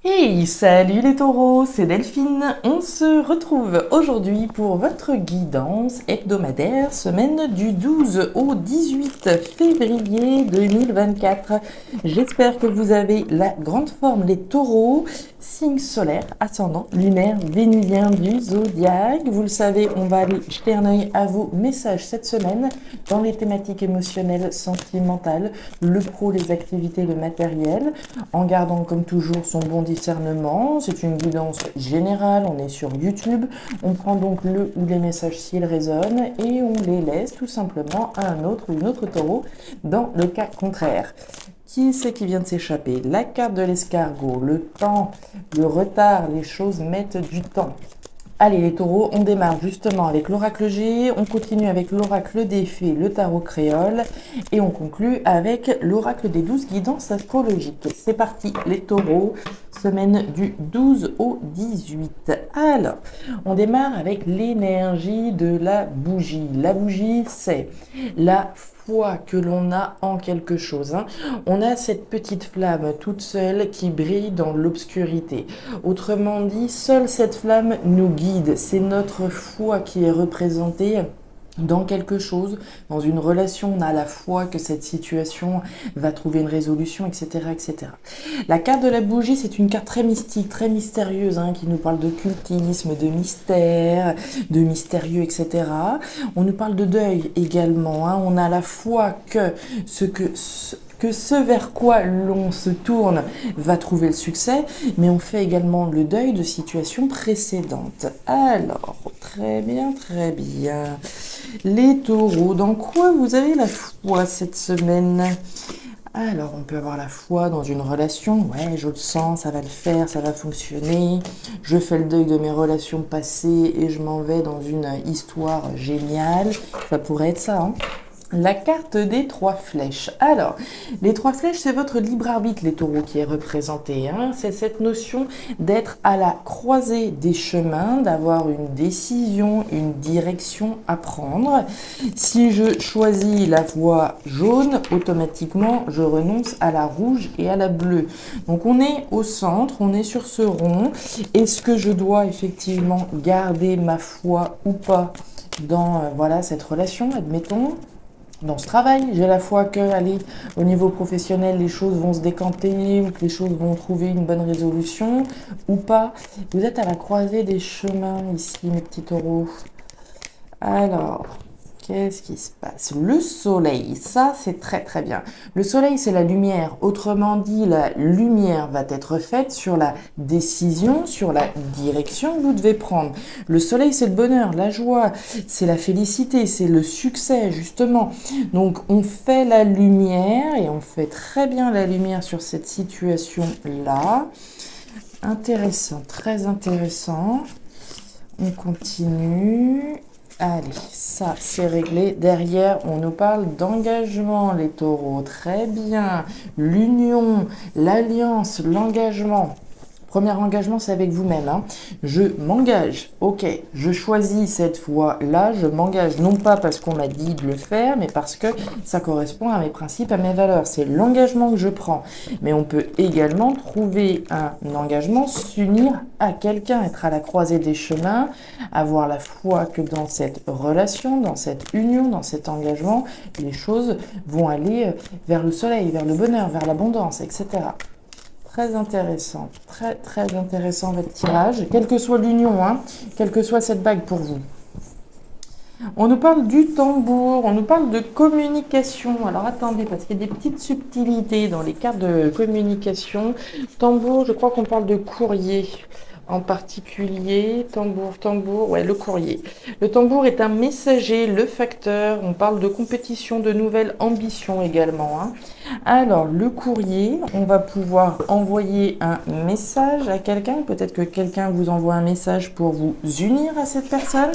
Hey, salut les taureaux, c'est Delphine. On se retrouve aujourd'hui pour votre guidance hebdomadaire, semaine du 12 au 18 février 2024. J'espère que vous avez la grande forme, les taureaux, signe solaire, ascendant, lunaire, vénusien du zodiaque. Vous le savez, on va aller jeter un œil à vos messages cette semaine dans les thématiques émotionnelles, sentimentales, le pro, les activités, le matériel, en gardant comme toujours son bon discernement. C'est une guidance générale, on est sur YouTube, on prend donc le ou les messages s'ils résonnent et on les laisse tout simplement à un autre ou une autre taureau dans le cas contraire. Qui c'est qui vient de s'échapper? La carte de l'escargot, le temps, le retard, les choses mettent du temps. Allez les taureaux, on démarre justement avec l'oracle G, on continue avec l'oracle des fées, le tarot créole, et on conclut avec l'oracle des 12 guidances astrologiques. C'est parti les taureaux, semaine du 12 au 18. Alors, on démarre avec l'énergie de la bougie. La bougie, c'est la foi que l'on a en quelque chose. On a cette petite flamme toute seule qui brille dans l'obscurité. Autrement dit, seule cette flamme nous guide. C'est notre foi qui est représentée dans quelque chose, dans une relation. On a la foi que cette situation va trouver une résolution, etc., etc. La carte de la bougie, c'est une carte très mystique, très mystérieuse, qui nous parle d'occultisme, de mystère, de mystérieux, etc. On nous parle de deuil également. On a la foi que ce vers quoi l'on se tourne va trouver le succès, mais on fait également le deuil de situations précédentes. Alors, très bien, très bien. Les taureaux, dans quoi vous avez la foi cette semaine? Alors, on peut avoir la foi dans une relation. Ouais, je le sens, ça va le faire, ça va fonctionner. Je fais le deuil de mes relations passées et je m'en vais dans une histoire géniale. Ça pourrait être ça, La carte des 3 flèches. Alors, les 3 flèches, c'est votre libre arbitre, les taureaux, qui est représenté. C'est cette notion d'être à la croisée des chemins, d'avoir une décision, une direction à prendre. Si je choisis la voie jaune, automatiquement, je renonce à la rouge et à la bleue. Donc, on est au centre, on est sur ce rond. Est-ce que je dois effectivement garder ma foi ou pas dans cette relation, admettons? Dans ce travail, j'ai la foi que, allez, au niveau professionnel, les choses vont se décanter ou que les choses vont trouver une bonne résolution ou pas. Vous êtes à la croisée des chemins ici, mes petits taureaux. Alors, qu'est-ce qui se passe? Le soleil, ça c'est très très bien. Le soleil c'est la lumière. Autrement dit, la lumière va être faite sur la décision, sur la direction que vous devez prendre. Le soleil c'est le bonheur, la joie, c'est la félicité, c'est le succès justement. Donc on fait la lumière et on fait très bien la lumière sur cette situation-là. Intéressant, très intéressant. On continue. Allez, ça c'est réglé. Derrière, on nous parle d'engagement, les taureaux. Très bien. L'union, l'alliance, l'engagement. Premier engagement, c'est avec vous-même. Je m'engage. Ok, je choisis cette voie-là. Je m'engage non pas parce qu'on m'a dit de le faire, mais parce que ça correspond à mes principes, à mes valeurs. C'est l'engagement que je prends. Mais on peut également trouver un engagement, s'unir à quelqu'un, être à la croisée des chemins, avoir la foi que dans cette relation, dans cette union, dans cet engagement, les choses vont aller vers le soleil, vers le bonheur, vers l'abondance, etc. Très intéressant, très très intéressant votre tirage, quelle que soit l'union, quelle que soit cette bague pour vous. On nous parle du tambour, on nous parle de communication. Alors attendez, parce qu'il y a des petites subtilités dans les cartes de communication. Tambour, je crois qu'on parle de courrier. En particulier, tambour, ouais, le courrier. Le tambour est un messager, le facteur. On parle de compétition, de nouvelles ambitions également. Alors, le courrier, on va pouvoir envoyer un message à quelqu'un. Peut-être que quelqu'un vous envoie un message pour vous unir à cette personne.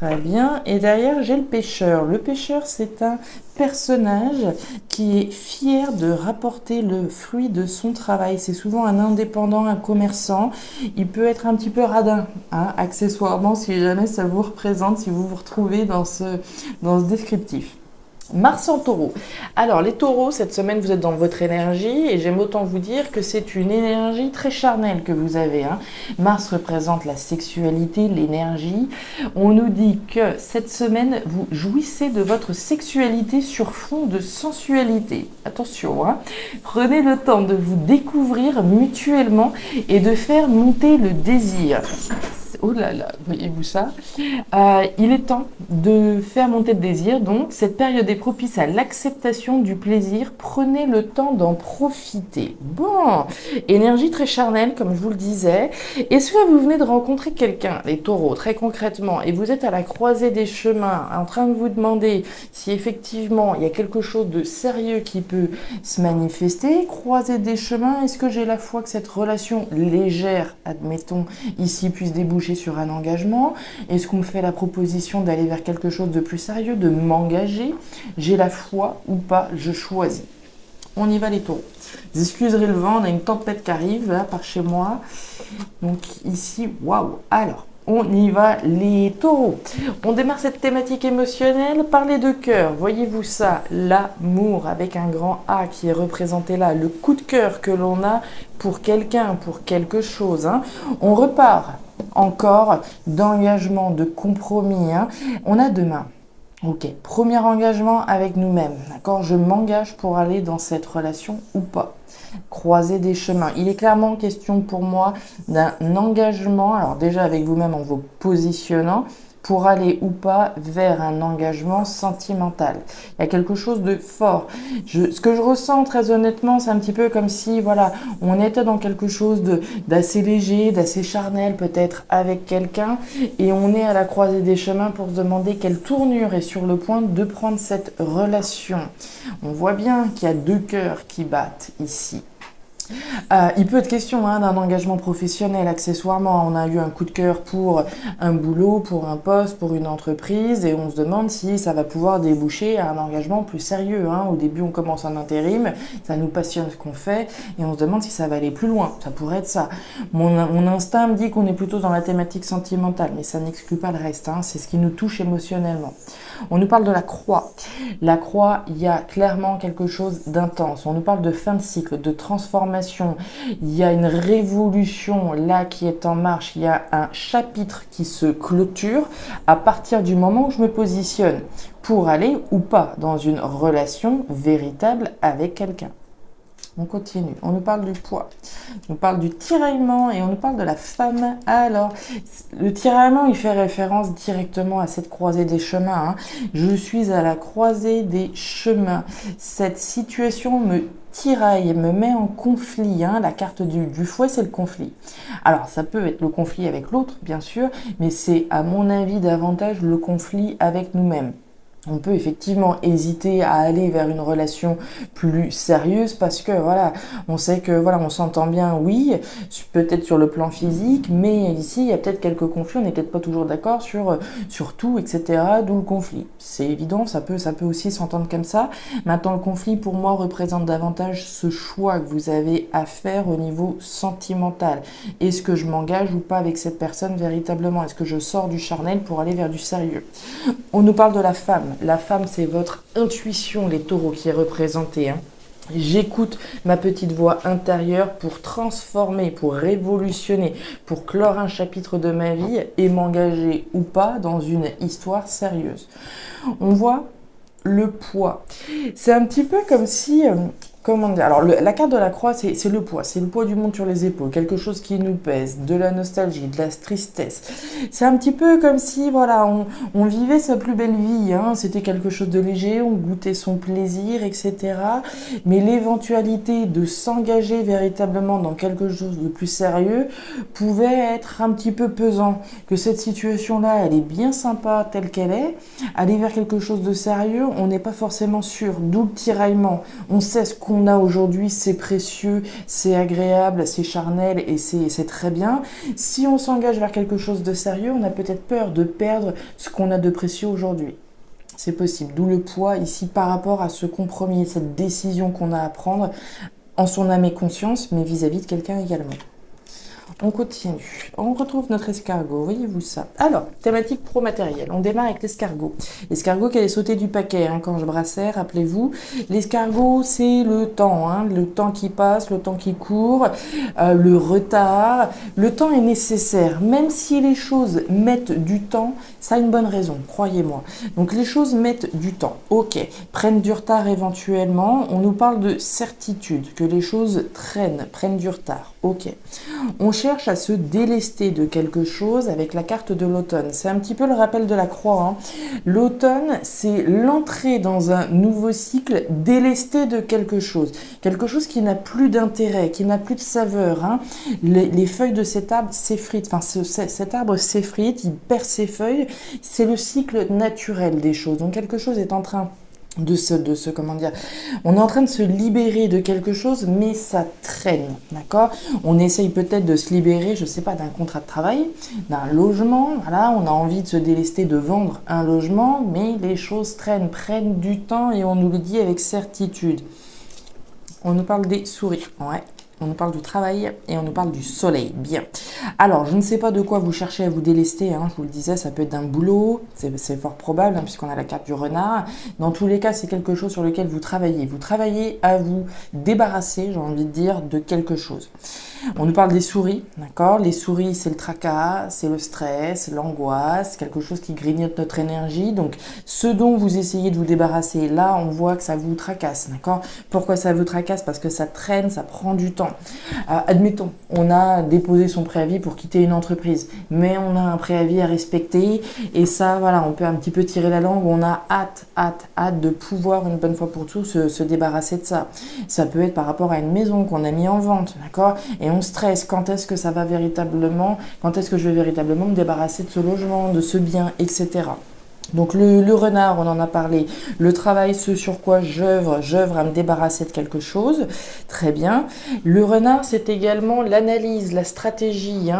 Très bien. Et derrière, j'ai le pêcheur. Le pêcheur, c'est un personnage qui est fier de rapporter le fruit de son travail. C'est souvent un indépendant, un commerçant. Il peut être un petit peu radin, accessoirement, si jamais ça vous représente, si vous vous retrouvez dans ce descriptif. Mars en taureau. Alors les taureaux, cette semaine vous êtes dans votre énergie et j'aime autant vous dire que c'est une énergie très charnelle que vous avez. Mars représente la sexualité, l'énergie. On nous dit que cette semaine vous jouissez de votre sexualité sur fond de sensualité. Attention, prenez le temps de vous découvrir mutuellement et de faire monter le désir. Oh là là, voyez-vous ça? Il est temps de faire monter le désir, donc cette période est propice à l'acceptation du plaisir. Prenez le temps d'en profiter. Bon, énergie très charnelle, comme je vous le disais. Est-ce que vous venez de rencontrer quelqu'un, les taureaux, très concrètement, et vous êtes à la croisée des chemins, en train de vous demander si effectivement il y a quelque chose de sérieux qui peut se manifester? Croisée des chemins, est-ce que j'ai la foi que cette relation légère, admettons, ici puisse déboucher sur un engagement? Est-ce qu'on me fait la proposition d'aller vers quelque chose de plus sérieux, de m'engager? J'ai la foi ou pas? Je choisis. On y va les taureaux. Vous excuserez le vent, on a une tempête qui arrive là par chez moi. Donc ici, waouh. Alors, on y va les taureaux. On démarre cette thématique émotionnelle. Parler de cœur, voyez-vous ça? L'amour avec un grand A qui est représenté là. Le coup de cœur que l'on a pour quelqu'un, pour quelque chose. On repart encore d'engagement, de compromis. On a demain. Ok, premier engagement avec nous-mêmes, d'accord? Je m'engage pour aller dans cette relation ou pas? Croiser des chemins. Il est clairement question pour moi d'un engagement, alors déjà avec vous-même en vous positionnant, pour aller ou pas vers un engagement sentimental. Il y a quelque chose de fort. Ce que je ressens très honnêtement, c'est un petit peu comme si, voilà, on était dans quelque chose d'assez léger, d'assez charnel peut-être avec quelqu'un, et on est à la croisée des chemins pour se demander quelle tournure est sur le point de prendre cette relation. On voit bien qu'il y a deux cœurs qui battent ici. Il peut être question d'un engagement professionnel accessoirement. On a eu un coup de cœur pour un boulot, pour un poste, pour une entreprise et on se demande si ça va pouvoir déboucher à un engagement plus sérieux. Au début, on commence en intérim, ça nous passionne ce qu'on fait et on se demande si ça va aller plus loin. Ça pourrait être ça. Mon instinct me dit qu'on est plutôt dans la thématique sentimentale, mais ça n'exclut pas le reste. C'est ce qui nous touche émotionnellement. On nous parle de la croix. La croix, il y a clairement quelque chose d'intense. On nous parle de fin de cycle, de transformation. Il y a une révolution là qui est en marche. Il y a un chapitre qui se clôture à partir du moment où je me positionne pour aller ou pas dans une relation véritable avec quelqu'un. On continue. On nous parle du poids. On nous parle du tiraillement et on nous parle de la femme. Alors, le tiraillement, il fait référence directement à cette croisée des chemins. Je suis à la croisée des chemins. Cette situation me tiraille, me met en conflit. La carte du fouet, c'est le conflit. Alors, ça peut être le conflit avec l'autre, bien sûr, mais c'est, à mon avis, davantage le conflit avec nous-mêmes. On peut effectivement hésiter à aller vers une relation plus sérieuse parce que voilà, on sait que voilà, on s'entend bien, oui, peut-être sur le plan physique, mais ici il y a peut-être quelques conflits, on n'est peut-être pas toujours d'accord sur tout, etc. D'où le conflit. C'est évident, ça peut aussi s'entendre comme ça. Maintenant, le conflit pour moi représente davantage ce choix que vous avez à faire au niveau sentimental. Est-ce que je m'engage ou pas avec cette personne véritablement? Est-ce que je sors du charnel pour aller vers du sérieux? On nous parle de la femme. La femme, c'est votre intuition, les taureaux, qui est représentée. J'écoute ma petite voix intérieure pour transformer, pour révolutionner, pour clore un chapitre de ma vie et m'engager ou pas dans une histoire sérieuse. On voit le poids. C'est un petit peu comme si... Comment dire? Alors, la carte de la croix, c'est le poids du monde sur les épaules, quelque chose qui nous pèse, de la nostalgie, de la tristesse. C'est un petit peu comme si, voilà, on vivait sa plus belle vie, c'était quelque chose de léger, on goûtait son plaisir, etc. Mais l'éventualité de s'engager véritablement dans quelque chose de plus sérieux pouvait être un petit peu pesant. Que cette situation-là, elle est bien sympa telle qu'elle est, aller vers quelque chose de sérieux, on n'est pas forcément sûr, d'où le tiraillement. On sait ce qu'on a aujourd'hui, c'est précieux, c'est agréable, c'est charnel et c'est très bien. Si on s'engage vers quelque chose de sérieux, on a peut-être peur de perdre ce qu'on a de précieux aujourd'hui. C'est possible, d'où le poids ici par rapport à ce compromis, cette décision qu'on a à prendre en son âme et conscience, mais vis-à-vis de quelqu'un également. On continue. On retrouve notre escargot, voyez-vous ça. Alors, thématique pro-matériel. On démarre avec l'escargot. L'escargot qui allait sauter du paquet quand je brassais, rappelez-vous. L'escargot, c'est le temps, le temps qui passe, le temps qui court, le retard. Le temps est nécessaire. Même si les choses mettent du temps, ça a une bonne raison, croyez-moi. Donc, les choses mettent du temps. Ok, prennent du retard éventuellement. On nous parle de certitude, que les choses prennent du retard. Ok. On cherche à se délester de quelque chose avec la carte de l'automne. C'est un petit peu le rappel de la croix. L'automne, c'est l'entrée dans un nouveau cycle, délesté de quelque chose. Quelque chose qui n'a plus d'intérêt, qui n'a plus de saveur. Les feuilles de cet arbre s'effritent. Enfin, cet arbre s'effrite, il perd ses feuilles. C'est le cycle naturel des choses. Donc quelque chose est en train comment dire, on est en train de se libérer de quelque chose, mais ça traîne, d'accord? On essaye peut-être de se libérer, je sais pas, d'un contrat de travail, d'un logement, voilà, on a envie de se délester, de vendre un logement, mais les choses prennent du temps et on nous le dit avec certitude. On nous parle des souris, ouais. On nous parle du travail et on nous parle du soleil. Bien. Alors, je ne sais pas de quoi vous cherchez à vous délester. Je vous le disais, ça peut être d'un boulot. C'est fort probable puisqu'on a la carte du renard. Dans tous les cas, c'est quelque chose sur lequel vous travaillez. Vous travaillez à vous débarrasser, j'ai envie de dire, de quelque chose. On nous parle des souris, d'accord? Les souris, c'est le tracas, c'est le stress, l'angoisse, quelque chose qui grignote notre énergie. Donc, ce dont vous essayez de vous débarrasser, là, on voit que ça vous tracasse, d'accord? Pourquoi ça vous tracasse? Parce que ça traîne, ça prend du temps. Admettons, on a déposé son préavis pour quitter une entreprise, mais on a un préavis à respecter et ça, voilà, on peut un petit peu tirer la langue. On a hâte de pouvoir, une bonne fois pour toutes, se débarrasser de ça. Ça peut être par rapport à une maison qu'on a mis en vente, d'accord? Et on stresse, quand est-ce que je vais véritablement me débarrasser de ce logement, de ce bien, etc. Donc le renard, on en a parlé, le travail, ce sur quoi j'œuvre à me débarrasser de quelque chose, très bien. Le renard, c'est également l'analyse, la stratégie,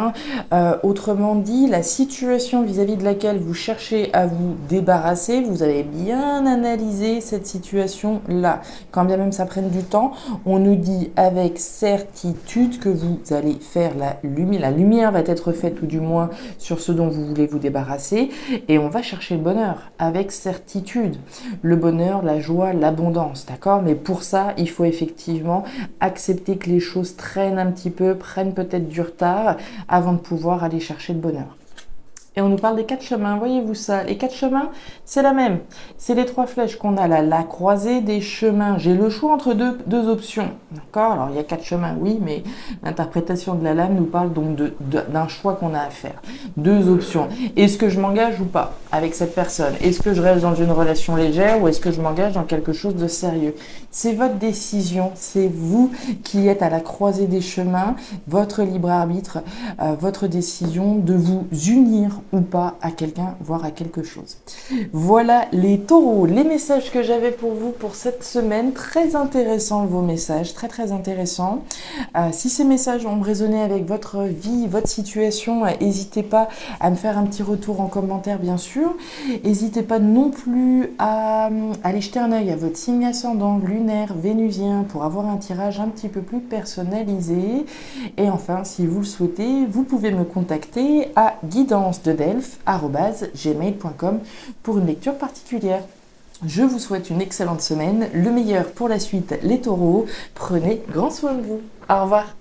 autrement dit, la situation vis-à-vis de laquelle vous cherchez à vous débarrasser, vous avez bien analysé cette situation-là. Quand bien même ça prenne du temps, on nous dit avec certitude que vous allez faire la lumière va être faite, ou du moins sur ce dont vous voulez vous débarrasser, et on va chercher le bonheur avec certitude. Le bonheur, la joie, l'abondance, d'accord? Mais pour ça, il faut effectivement accepter que les choses traînent un petit peu, prennent peut-être du retard avant de pouvoir aller chercher le bonheur. Et on nous parle des 4 chemins, voyez-vous ça? Les 4 chemins, c'est la même. C'est les 3 flèches qu'on a là, la croisée des chemins. J'ai le choix entre deux options, d'accord? Alors, il y a 4 chemins, oui, mais l'interprétation de la lame nous parle donc d'un choix qu'on a à faire. 2 options. Est-ce que je m'engage ou pas avec cette personne? Est-ce que je reste dans une relation légère ou est-ce que je m'engage dans quelque chose de sérieux? C'est votre décision, c'est vous qui êtes à la croisée des chemins, votre libre arbitre, votre décision de vous unir ou pas à quelqu'un, voire à quelque chose. Voilà les taureaux, les messages que j'avais pour vous pour cette semaine. Très intéressants vos messages, très intéressants. Si ces messages ont résonné avec votre vie, votre situation, n'hésitez pas à me faire un petit retour en commentaire, bien sûr. N'hésitez pas non plus à aller jeter un œil à votre signe ascendant, lunaire, vénusien, pour avoir un tirage un petit peu plus personnalisé. Et enfin, si vous le souhaitez, vous pouvez me contacter à guidancededelphes@gmail.com pour une lecture particulière. Je vous souhaite une excellente semaine, le meilleur pour la suite les taureaux. Prenez grand soin de vous. Au revoir.